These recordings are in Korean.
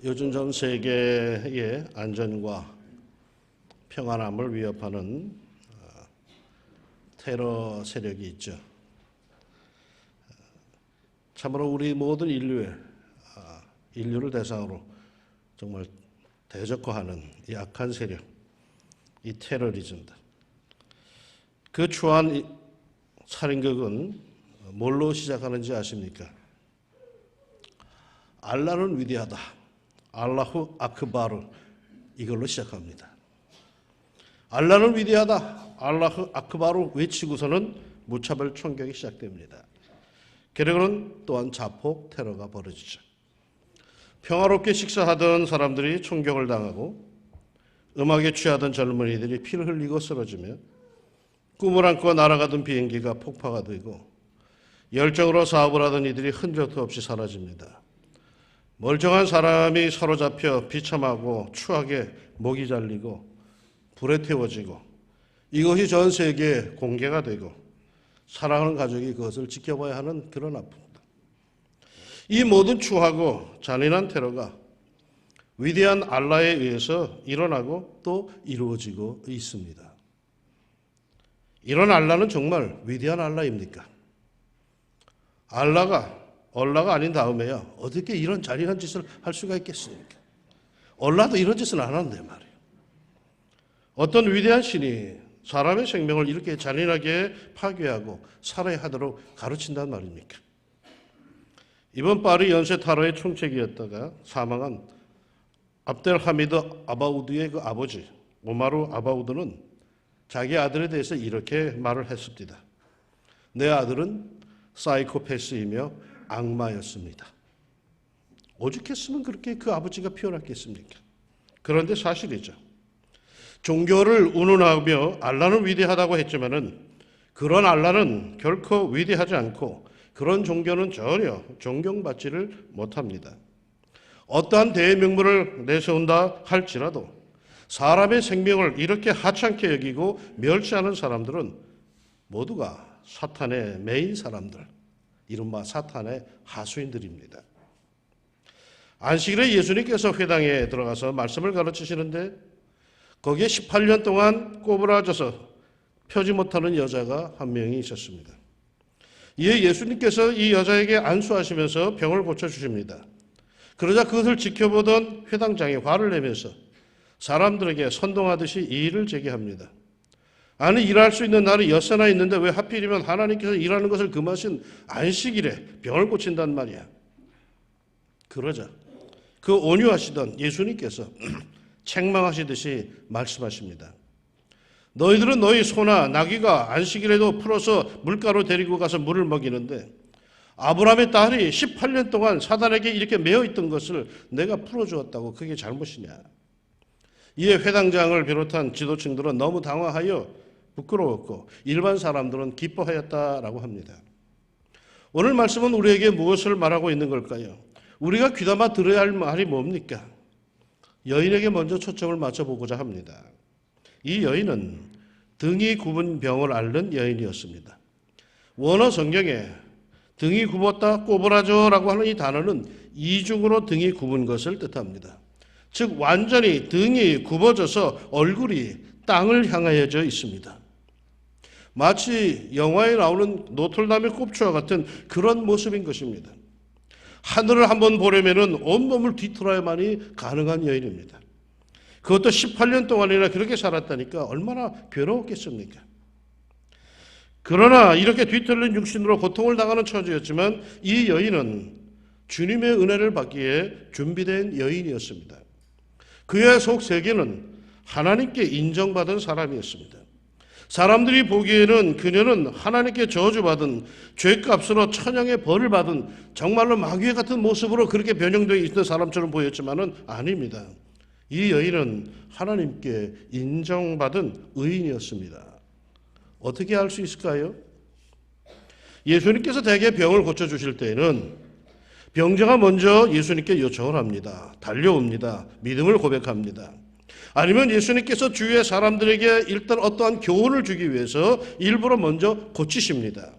요즘 전 세계의 안전과 평안함을 위협하는 테러 세력이 있죠. 참으로 우리 모든 인류를 대상으로 정말 대적화하는 이 악한 세력, 이 테러리즘들. 그 추한 살인극은 뭘로 시작하는지 아십니까? 알라는 위대하다. 알라후 아크바르, 이걸로 시작합니다. 알라는 위대하다. 알라후 아크바르 외치고서는 무차별 총격이 시작됩니다. 그러고는 또한 자폭 테러가 벌어지죠. 평화롭게 식사하던 사람들이 총격을 당하고 음악에 취하던 젊은이들이 피를 흘리고 쓰러지며 꿈을 안고 날아가던 비행기가 폭파가 되고 열정으로 사업을 하던 이들이 흔적도 없이 사라집니다. 멀쩡한 사람이 사로잡혀 비참하고 추하게 목이 잘리고 불에 태워지고 이것이 전 세계에 공개가 되고 사랑하는 가족이 그것을 지켜봐야 하는 그런 아픔입니다. 이 모든 추하고 잔인한 테러가 위대한 알라에 의해서 일어나고 또 이루어지고 있습니다. 이런 알라는 정말 위대한 알라입니까? 얼라가 아닌 다음에야 어떻게 이런 잔인한 짓을 할 수가 있겠습니까? 얼라도 이런 짓은 안 하는데 말이에요. 어떤 위대한 신이 사람의 생명을 이렇게 잔인하게 파괴하고 살아야 하도록 가르친단 말입니까? 이번 파리 연쇄 테러의 총책이었다가 사망한 압델하미드 아바우드의 그 아버지 오마르 아바우드는 자기 아들에 대해서 이렇게 말을 했습니다. 내 아들은 사이코패스이며 악마였습니다. 오죽했으면 그렇게 그 아버지가 표현했겠습니까? 그런데 사실이죠. 종교를 운운하며 알라는 위대하다고 했지만은 그런 알라는 결코 위대하지 않고 그런 종교는 전혀 존경받지를 못합니다. 어떠한 대명물을 내세운다 할지라도 사람의 생명을 이렇게 하찮게 여기고 멸시하는 사람들은 모두가 사탄의 메인 사람들, 이른바 사탄의 하수인들입니다. 안식일에 예수님께서 회당에 들어가서 말씀을 가르치시는데 거기에 18년 동안 꼬부라져서 펴지 못하는 여자가 한 명이 있었습니다. 이에 예수님께서 이 여자에게 안수하시면서 병을 고쳐주십니다. 그러자 그것을 지켜보던 회당장이 화를 내면서 사람들에게 선동하듯이 이의를 제기합니다. 아니, 일할 수 있는 날이 엿새나 있는데 왜 하필이면 하나님께서 일하는 것을 금하신 안식일에 병을 고친단 말이야. 그러자 그 온유하시던 예수님께서 책망하시듯이 말씀하십니다. 너희들은 너희 소나 나귀가 안식일에도 풀어서 물가로 데리고 가서 물을 먹이는데 아브라함의 딸이 18년 동안 사단에게 이렇게 매여 있던 것을 내가 풀어주었다고 그게 잘못이냐. 이에 회당장을 비롯한 지도층들은 너무 당황하여 부끄러웠고 일반 사람들은 기뻐하였다라고 합니다. 오늘 말씀은 우리에게 무엇을 말하고 있는 걸까요? 우리가 귀담아 들어야 할 말이 뭡니까? 여인에게 먼저 초점을 맞춰보고자 합니다. 이 여인은 등이 굽은 병을 앓는 여인이었습니다. 원어 성경에 등이 굽었다 꼬부라져라고 하는 이 단어는 이중으로 등이 굽은 것을 뜻합니다. 즉 완전히 등이 굽어져서 얼굴이 땅을 향하여져 있습니다. 마치 영화에 나오는 노틀담의 꼽추와 같은 그런 모습인 것입니다. 하늘을 한번 보려면 온몸을 뒤틀어야만이 가능한 여인입니다. 그것도 18년 동안이나 그렇게 살았다니까 얼마나 괴로웠겠습니까? 그러나 이렇게 뒤틀린 육신으로 고통을 당하는 처지였지만 이 여인은 주님의 은혜를 받기에 준비된 여인이었습니다. 그의 속 세계는 하나님께 인정받은 사람이었습니다. 사람들이 보기에는 그녀는 하나님께 저주받은 죄값으로 천형의 벌을 받은 정말로 마귀 같은 모습으로 그렇게 변형되어 있는 사람처럼 보였지만은 아닙니다. 이 여인은 하나님께 인정받은 의인이었습니다. 어떻게 알 수 있을까요? 예수님께서 대개 병을 고쳐주실 때에는 병자가 먼저 예수님께 요청을 합니다. 달려옵니다. 믿음을 고백합니다. 아니면 예수님께서 주위의 사람들에게 일단 어떠한 교훈을 주기 위해서 일부러 먼저 고치십니다.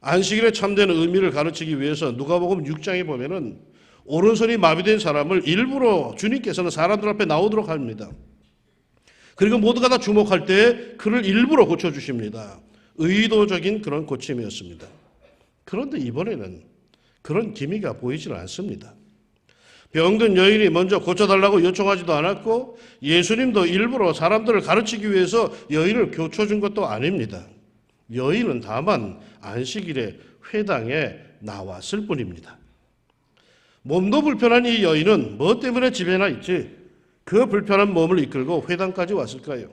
안식일의 참된 의미를 가르치기 위해서 누가복음 6장에 보면은 오른손이 마비된 사람을 일부러 주님께서는 사람들 앞에 나오도록 합니다. 그리고 모두가 다 주목할 때 그를 일부러 고쳐주십니다. 의도적인 그런 고침이었습니다. 그런데 이번에는 그런 기미가 보이지는 않습니다. 병든 여인이 먼저 고쳐달라고 요청하지도 않았고 예수님도 일부러 사람들을 가르치기 위해서 여인을 고쳐준 것도 아닙니다. 여인은 다만 안식일에 회당에 나왔을 뿐입니다. 몸도 불편한 이 여인은 뭐 때문에 집에나 있지 그 불편한 몸을 이끌고 회당까지 왔을까요?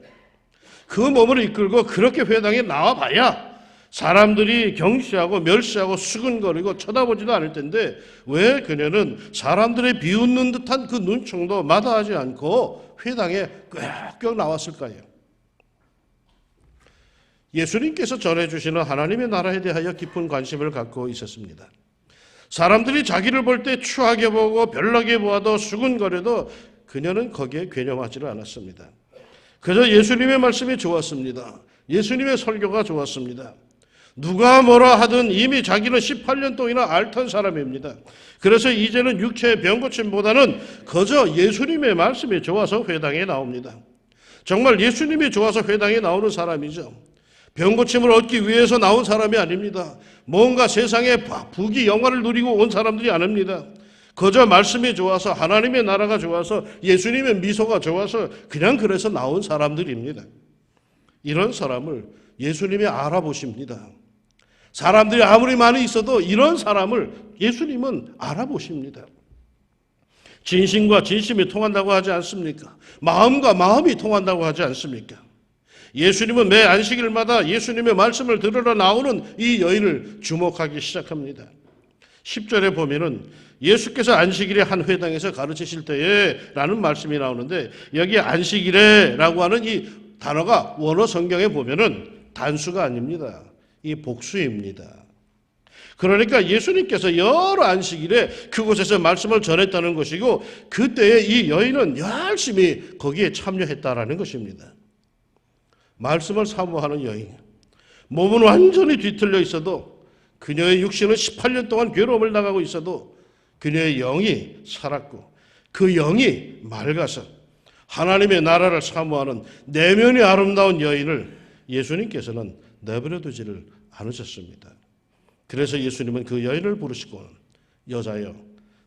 그 몸을 이끌고 그렇게 회당에 나와봐야 사람들이 경시하고 멸시하고 수근거리고 쳐다보지도 않을 텐데 왜 그녀는 사람들의 비웃는 듯한 그 눈총도 마다하지 않고 회당에 꽥꽥 나왔을까요? 예수님께서 전해주시는 하나님의 나라에 대하여 깊은 관심을 갖고 있었습니다. 사람들이 자기를 볼 때 추하게 보고 별나게 보아도 수근거려도 그녀는 거기에 괴념하지를 않았습니다. 그저 예수님의 말씀이 좋았습니다. 예수님의 설교가 좋았습니다. 누가 뭐라 하든 이미 자기는 18년 동안이나 앓던 사람입니다. 그래서 이제는 육체의 병고침보다는 거저 예수님의 말씀이 좋아서 회당에 나옵니다. 정말 예수님이 좋아서 회당에 나오는 사람이죠. 병고침을 얻기 위해서 나온 사람이 아닙니다. 뭔가 세상의 부귀 영화를 누리고 온 사람들이 아닙니다. 거저 말씀이 좋아서 하나님의 나라가 좋아서 예수님의 미소가 좋아서 그냥 그래서 나온 사람들입니다. 이런 사람을 예수님이 알아보십니다. 사람들이 아무리 많이 있어도 이런 사람을 예수님은 알아보십니다. 진심과 진심이 통한다고 하지 않습니까? 마음과 마음이 통한다고 하지 않습니까? 예수님은 매 안식일마다 예수님의 말씀을 들으러 나오는 이 여인을 주목하기 시작합니다. 10절에 보면은 예수께서 안식일에 한 회당에서 가르치실 때에 라는 말씀이 나오는데 여기 안식일에 라고 하는 이 단어가 원어 성경에 보면은 단수가 아닙니다. 이 복수입니다. 그러니까 예수님께서 여러 안식일에 그곳에서 말씀을 전했다는 것이고 그때에 이 여인은 열심히 거기에 참여했다라는 것입니다. 말씀을 사모하는 여인, 몸은 완전히 뒤틀려 있어도 그녀의 육신은 18년 동안 괴로움을 당하고 있어도 그녀의 영이 살았고 그 영이 맑아서 하나님의 나라를 사모하는 내면이 아름다운 여인을 예수님께서는 내버려 두지를 않으셨습니다. 그래서 예수님은 그 여인을 부르시고 여자여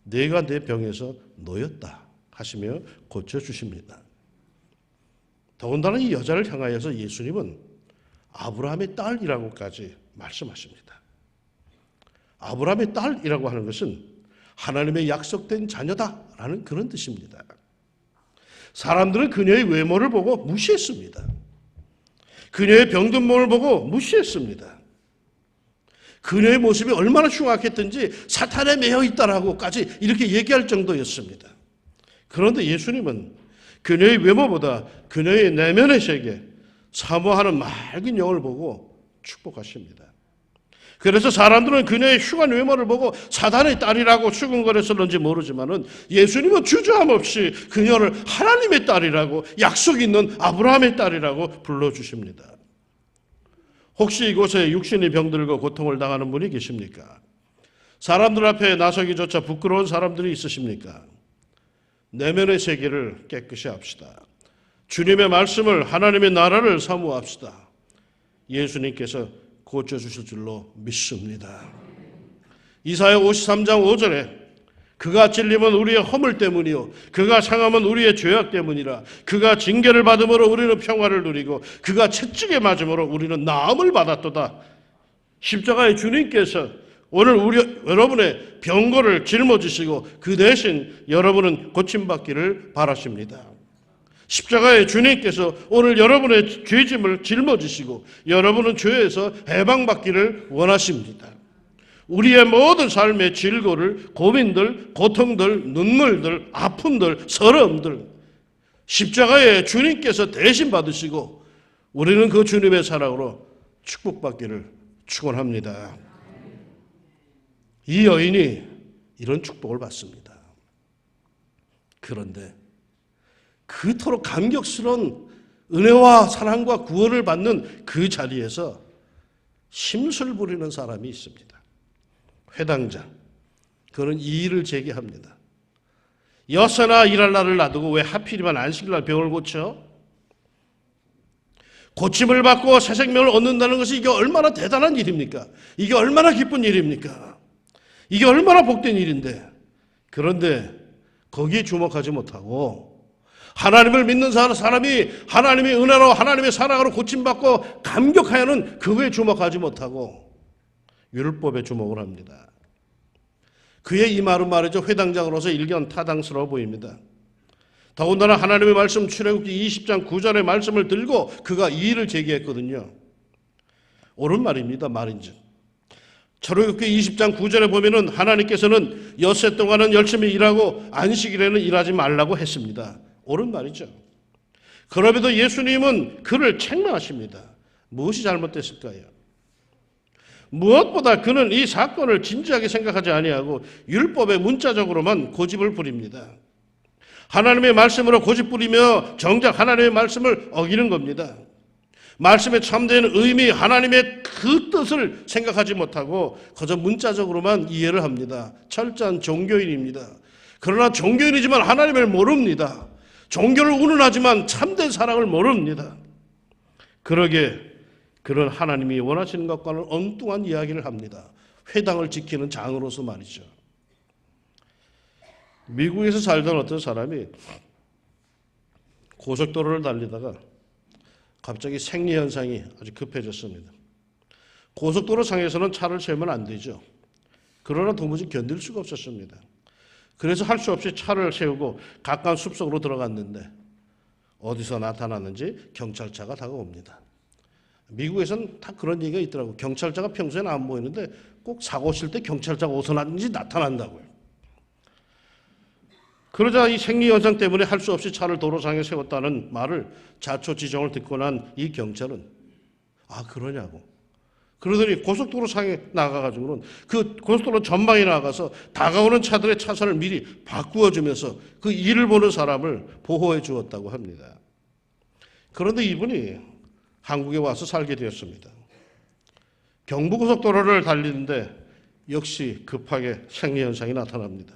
네가 내 병에서 놓였다 하시며 고쳐주십니다. 더군다나 이 여자를 향하여서 예수님은 아브라함의 딸이라고까지 말씀하십니다. 아브라함의 딸이라고 하는 것은 하나님의 약속된 자녀다라는 그런 뜻입니다. 사람들은 그녀의 외모를 보고 무시했습니다. 그녀의 병든 몸을 보고 무시했습니다. 그녀의 모습이 얼마나 흉악했든지 사탄에 매여 있다라고까지 이렇게 얘기할 정도였습니다. 그런데 예수님은 그녀의 외모보다 그녀의 내면의 세계, 사모하는 맑은 영을 보고 축복하십니다. 그래서 사람들은 그녀의 흉한 외모를 보고 사단의 딸이라고 수군거렸었는지 모르지만은 예수님은 주저함 없이 그녀를 하나님의 딸이라고 약속 있는 아브라함의 딸이라고 불러주십니다. 혹시 이곳에 육신이 병들고 고통을 당하는 분이 계십니까? 사람들 앞에 나서기조차 부끄러운 사람들이 있으십니까? 내면의 세계를 깨끗이 합시다. 주님의 말씀을 하나님의 나라를 사모합시다. 예수님께서 고쳐주실 줄로 믿습니다. 이사야 53장 5절에 그가 찔림은 우리의 허물 때문이요 그가 상함은 우리의 죄악 때문이라. 그가 징계를 받음으로 우리는 평화를 누리고 그가 채찍에 맞음으로 우리는 나음을 받았도다. 십자가의 주님께서 오늘 여러분의 병고를 짊어지시고 그 대신 여러분은 고침받기를 바라십니다. 십자가의 주님께서 오늘 여러분의 죄짐을 짊어지시고 여러분은 죄에서 해방받기를 원하십니다. 우리의 모든 삶의 질고를, 고민들, 고통들, 눈물들, 아픔들, 서러움들 십자가의 주님께서 대신 받으시고 우리는 그 주님의 사랑으로 축복받기를 축원합니다. 이 여인이 이런 축복을 받습니다. 그런데 그토록 감격스러운 은혜와 사랑과 구원을 받는 그 자리에서 심술 부리는 사람이 있습니다. 회당장. 그는 이의를 제기합니다. 여세나 일할 날을 놔두고 왜 하필이면 안식일날 병을 고쳐? 고침을 받고 새 생명을 얻는다는 것이 이게 얼마나 대단한 일입니까? 이게 얼마나 기쁜 일입니까? 이게 얼마나 복된 일인데, 그런데 거기에 주목하지 못하고 하나님을 믿는 사람이 하나님의 은혜로 하나님의 사랑으로 고침받고 감격하여는 그거에 주목하지 못하고 율법에 주목을 합니다. 그의 이 말은 말이죠, 회당장으로서 일견 타당스러워 보입니다. 더군다나 하나님의 말씀 출애굽기 20장 9절의 말씀을 들고 그가 이의를 제기했거든요. 옳은 말입니다. 말인즉 출애굽기 20장 9절에 보면은 하나님께서는 엿새 동안은 열심히 일하고 안식일에는 일하지 말라고 했습니다. 옳은 말이죠. 그럼에도 예수님은 그를 책망하십니다. 무엇이 잘못됐을까요? 무엇보다 그는 이 사건을 진지하게 생각하지 아니하고 율법의 문자적으로만 고집을 부립니다. 하나님의 말씀으로 고집 부리며 정작 하나님의 말씀을 어기는 겁니다. 말씀의 참된 의미, 하나님의 그 뜻을 생각하지 못하고 그저 문자적으로만 이해를 합니다. 철저한 종교인입니다. 그러나 종교인이지만 하나님을 모릅니다. 종교를 운운하지만 참된 사랑을 모릅니다. 그러게 그런 하나님이 원하시는 것과는 엉뚱한 이야기를 합니다. 회당을 지키는 장으로서 말이죠. 미국에서 살던 어떤 사람이 고속도로를 달리다가 갑자기 생리현상이 아주 급해졌습니다. 고속도로 상에서는 차를 세우면 안 되죠. 그러나 도무지 견딜 수가 없었습니다. 그래서 할 수 없이 차를 세우고 가까운 숲속으로 들어갔는데 어디서 나타났는지 경찰차가 다가옵니다. 미국에서는 다 그런 얘기가 있더라고요. 경찰차가 평소에는 안 보이는데 꼭 사고 칠 때 경찰차가 어디서 났는지 나타난다고요. 그러자 이 생리현상 때문에 할 수 없이 차를 도로상에 세웠다는 말을 자초지종을 듣고 난 이 경찰은 그러냐고. 그러더니 고속도로 상에 나가가지고는 그 고속도로 전방에 나가서 다가오는 차들의 차선을 미리 바꾸어주면서 그 일을 보는 사람을 보호해 주었다고 합니다. 그런데 이분이 한국에 와서 살게 되었습니다. 경부고속도로를 달리는데 역시 급하게 생리현상이 나타납니다.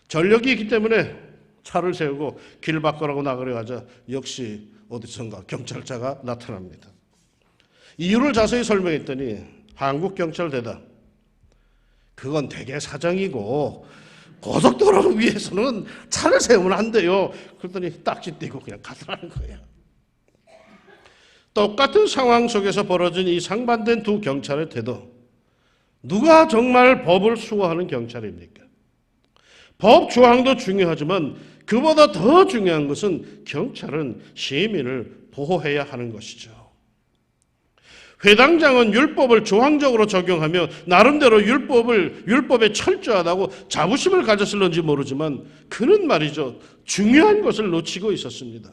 전력이 있기 때문에 차를 세우고 길 바꾸라고 나가려 하자 역시 어디선가 경찰차가 나타납니다. 이유를 자세히 설명했더니 한국경찰 대답, 그건 대개 사정이고 고속도로를 위해서는 차를 세우면 안 돼요. 그랬더니 딱지 떼고 그냥 가더라는 거예요. 똑같은 상황 속에서 벌어진 이 상반된 두 경찰의 태도, 누가 정말 법을 수호하는 경찰입니까? 법 조항도 중요하지만 그보다 더 중요한 것은 경찰은 시민을 보호해야 하는 것이죠. 회당장은 율법을 조항적으로 적용하며 나름대로 율법에 철저하다고 자부심을 가졌을런지 모르지만 그는 말이죠, 중요한 것을 놓치고 있었습니다.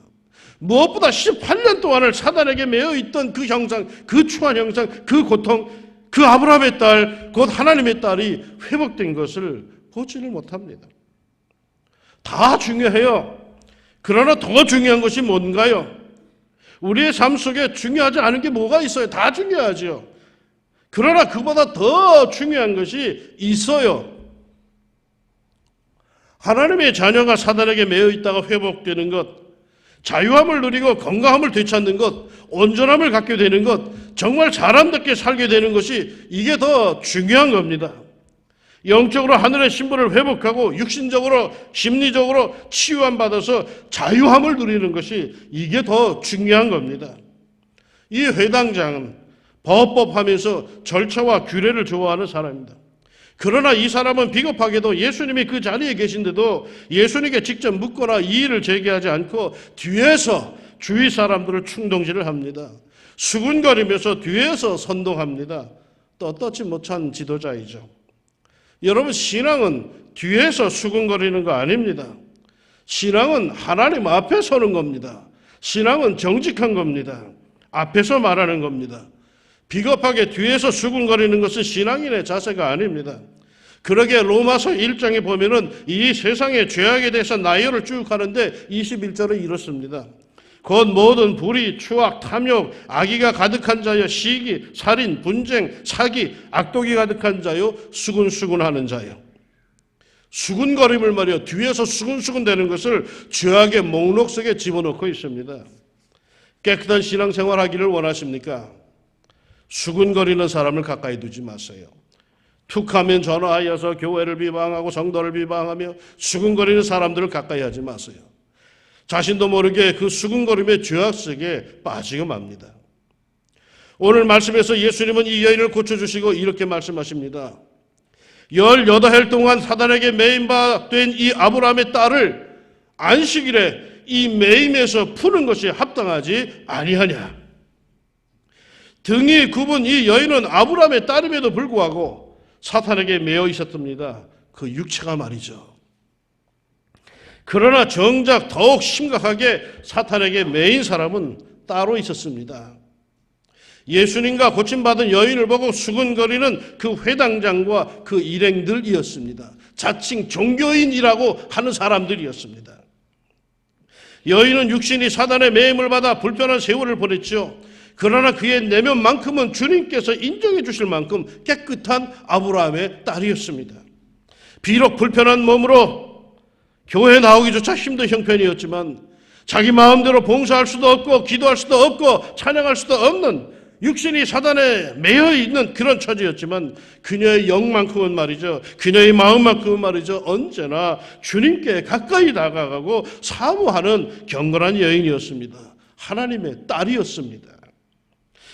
무엇보다 18년 동안을 사단에게 매여 있던 그 형상, 그 추한 형상, 그 고통, 그 아브라함의 딸, 곧 하나님의 딸이 회복된 것을 보지를 못합니다. 다 중요해요. 그러나 더 중요한 것이 뭔가요? 우리의 삶 속에 중요하지 않은 게 뭐가 있어요? 다 중요하죠. 그러나 그보다 더 중요한 것이 있어요. 하나님의 자녀가 사단에게 매여 있다가 회복되는 것, 자유함을 누리고 건강함을 되찾는 것, 온전함을 갖게 되는 것, 정말 사람답게 살게 되는 것이 이게 더 중요한 겁니다. 영적으로 하늘의 신분을 회복하고 육신적으로 심리적으로 치유함 받아서 자유함을 누리는 것이 이게 더 중요한 겁니다. 이 회당장은 법법하면서 절차와 규례를 좋아하는 사람입니다. 그러나 이 사람은 비겁하게도 예수님이 그 자리에 계신데도 예수님께 직접 묻거나 이의를 제기하지 않고 뒤에서 주위 사람들을 충동질을 합니다. 수군거리면서 뒤에서 선동합니다. 떳떳지 못한 지도자이죠. 여러분, 신앙은 뒤에서 수군거리는 거 아닙니다. 신앙은 하나님 앞에 서는 겁니다. 신앙은 정직한 겁니다. 앞에서 말하는 겁니다. 비겁하게 뒤에서 수군거리는 것은 신앙인의 자세가 아닙니다. 그러게 로마서 1장에 보면은 이 세상의 죄악에 대해서 나열을 쭉 하는데 21절은 이렇습니다. 곧 모든 불의, 추악, 탐욕, 악의가 가득한 자여, 시기, 살인, 분쟁, 사기, 악독이 가득한 자여, 수군수군하는 자여. 수군거림을 말이요, 뒤에서 수근수근 되는 것을 죄악의 목록 속에 집어넣고 있습니다. 깨끗한 신앙생활 하기를 원하십니까? 수군거리는 사람을 가까이 두지 마세요. 툭하면 전화하여서 교회를 비방하고 성도를 비방하며 수군거리는 사람들을 가까이 하지 마세요. 자신도 모르게 그 수군거림의 죄악 속에 빠지고 맙니다. 오늘 말씀에서 예수님은 이 여인을 고쳐주시고 이렇게 말씀하십니다. 18해 동안 사단에게 매임받은 이 아브라함의 딸을 안식일에 이 매임에서 푸는 것이 합당하지 아니하냐. 등이 굽은 이 여인은 아브라함의 딸임에도 불구하고 사탄에게 매여 있었답니다. 그 육체가 말이죠. 그러나 정작 더욱 심각하게 사탄에게 매인 사람은 따로 있었습니다. 예수님과 고침받은 여인을 보고 수근거리는 그 회당장과 그 일행들이었습니다. 자칭 종교인이라고 하는 사람들이었습니다. 여인은 육신이 사단의 매임을 받아 불편한 세월을 보냈죠. 그러나 그의 내면만큼은 주님께서 인정해 주실 만큼 깨끗한 아브라함의 딸이었습니다. 비록 불편한 몸으로 교회에 나오기조차 힘든 형편이었지만 자기 마음대로 봉사할 수도 없고 기도할 수도 없고 찬양할 수도 없는 육신이 사단에 매여 있는 그런 처지였지만 그녀의 영만큼은 말이죠. 그녀의 마음만큼은 말이죠. 언제나 주님께 가까이 다가가고 사모하는 경건한 여인이었습니다. 하나님의 딸이었습니다.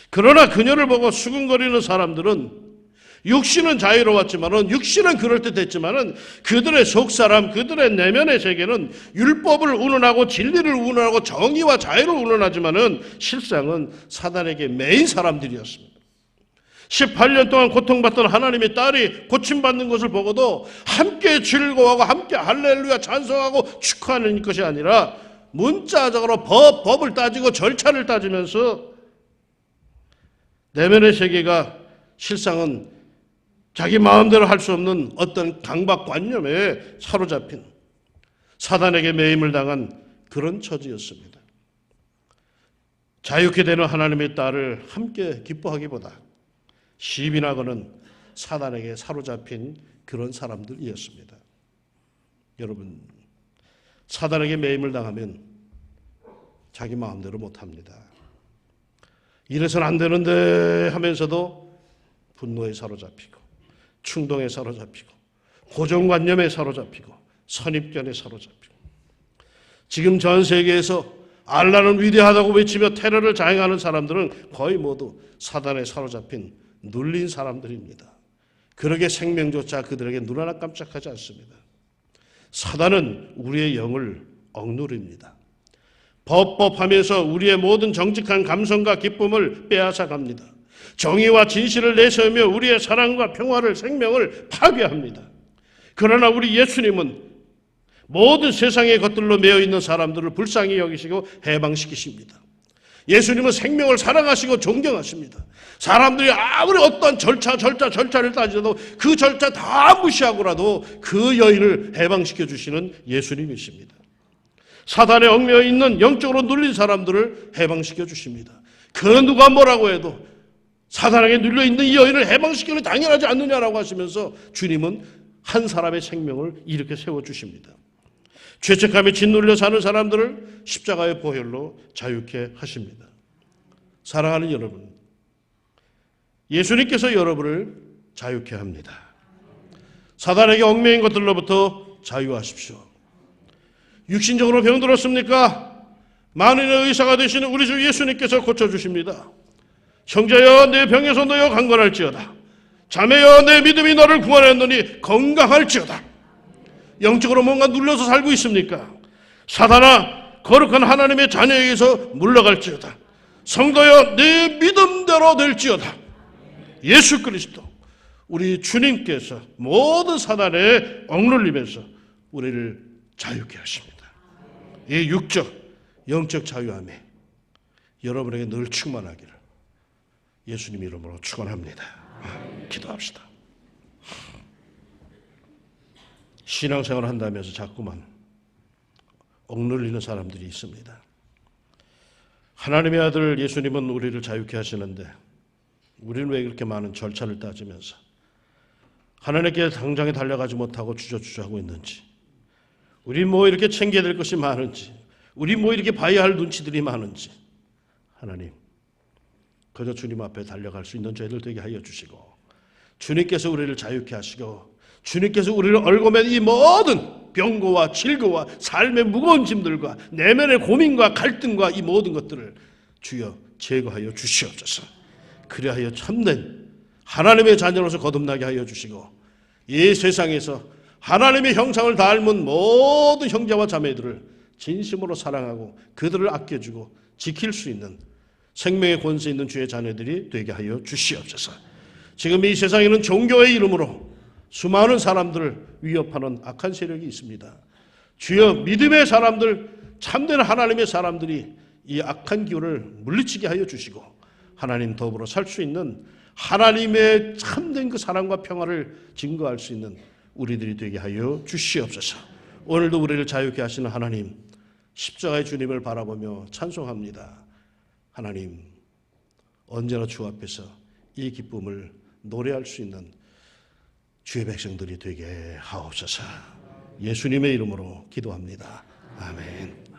그러나 그녀를 보고 수근거리는 사람들은 육신은 자유로웠지만은 육신은 그럴듯했지만은 그들의 속사람, 그들의 내면의 세계는 율법을 운운하고 진리를 운운하고 정의와 자유를 운운하지만은 실상은 사단에게 매인 사람들이었습니다. 18년 동안 고통받던 하나님의 딸이 고침받는 것을 보고도 함께 즐거워하고 함께 할렐루야 찬송하고 축하하는 것이 아니라 문자적으로 법을 따지고 절차를 따지면서 내면의 세계가 실상은 자기 마음대로 할 수 없는 어떤 강박관념에 사로잡힌 사단에게 매임을 당한 그런 처지였습니다. 자유케 되는 하나님의 딸을 함께 기뻐하기보다 시비나 거는 사단에게 사로잡힌 그런 사람들이었습니다. 여러분, 사단에게 매임을 당하면 자기 마음대로 못합니다. 이래서는 안 되는데 하면서도 분노에 사로잡히고 충동에 사로잡히고 고정관념에 사로잡히고 선입견에 사로잡히고 지금 전 세계에서 알라는 위대하다고 외치며 테러를 자행하는 사람들은 거의 모두 사단에 사로잡힌 눌린 사람들입니다. 그러게 생명조차 그들에게 눈 하나 깜짝하지 않습니다. 사단은 우리의 영을 억누릅니다. 법하면서 우리의 모든 정직한 감성과 기쁨을 빼앗아갑니다. 정의와 진실을 내세우며 우리의 사랑과 평화를 생명을 파괴합니다. 그러나 우리 예수님은 모든 세상의 것들로 매여 있는 사람들을 불쌍히 여기시고 해방시키십니다. 예수님은 생명을 사랑하시고 존경하십니다. 사람들이 아무리 어떤 절차를 따지도 그 절차 다 무시하고라도 그 여인을 해방시켜 주시는 예수님이십니다. 사단에 얽매여 있는 영적으로 눌린 사람들을 해방시켜 주십니다. 그 누가 뭐라고 해도 사단에게 눌려있는 이 여인을 해방시키는 당연하지 않느냐라고 하시면서 주님은 한 사람의 생명을 이렇게 세워주십니다. 죄책감에 짓눌려 사는 사람들을 십자가의 보혈로 자유케 하십니다. 사랑하는 여러분, 예수님께서 여러분을 자유케 합니다. 사단에게 얽매인 것들로부터 자유하십시오. 육신적으로 병들었습니까? 만인의 의사가 되시는 우리 주 예수님께서 고쳐주십니다. 형제여 내 병에서 너여 강건할지어다. 자매여 내 믿음이 너를 구원했노니 건강할지어다. 영적으로 뭔가 눌려서 살고 있습니까? 사단아 거룩한 하나님의 자녀에게서 물러갈지어다. 성도여 내 믿음대로 될지어다. 예수 그리스도 우리 주님께서 모든 사단에 억눌리면서 우리를 자유케 하십니다. 이 육적 영적 자유함이 여러분에게 늘 충만하기를 예수님 이름으로 축원합니다. 기도합시다. 신앙생활을 한다면서 자꾸만 억눌리는 사람들이 있습니다. 하나님의 아들 예수님은 우리를 자유케 하시는데 우리는 왜 그렇게 많은 절차를 따지면서 하나님께 당장에 달려가지 못하고 주저주저하고 있는지, 우리 뭐 이렇게 챙겨야 될 것이 많은지, 우리 뭐 이렇게 봐야 할 눈치들이 많은지, 하나님 그저 주님 앞에 달려갈 수 있는 저희들 되게 하여 주시고, 주님께서 우리를 자유케 하시고, 주님께서 우리를 얽어맨 이 모든 병고와 질고와 삶의 무거운 짐들과 내면의 고민과 갈등과 이 모든 것들을 주여 제거하여 주시옵소서. 그리하여 참된 하나님의 자녀로서 거듭나게 하여 주시고, 이 세상에서 하나님의 형상을 닮은 모든 형제와 자매들을 진심으로 사랑하고 그들을 아껴주고 지킬 수 있는 생명의 권세 있는 주의 자녀들이 되게 하여 주시옵소서. 지금 이 세상에는 종교의 이름으로 수많은 사람들을 위협하는 악한 세력이 있습니다. 주여, 믿음의 사람들, 참된 하나님의 사람들이 이 악한 기운을 물리치게 하여 주시고, 하나님 더불어 살 수 있는 하나님의 참된 그 사랑과 평화를 증거할 수 있는 우리들이 되게 하여 주시옵소서. 오늘도 우리를 자유케 하시는 하나님, 십자가의 주님을 바라보며 찬송합니다. 하나님, 언제나 주 앞에서 이 기쁨을 노래할 수 있는 주의 백성들이 되게 하옵소서. 예수님의 이름으로 기도합니다. 아멘.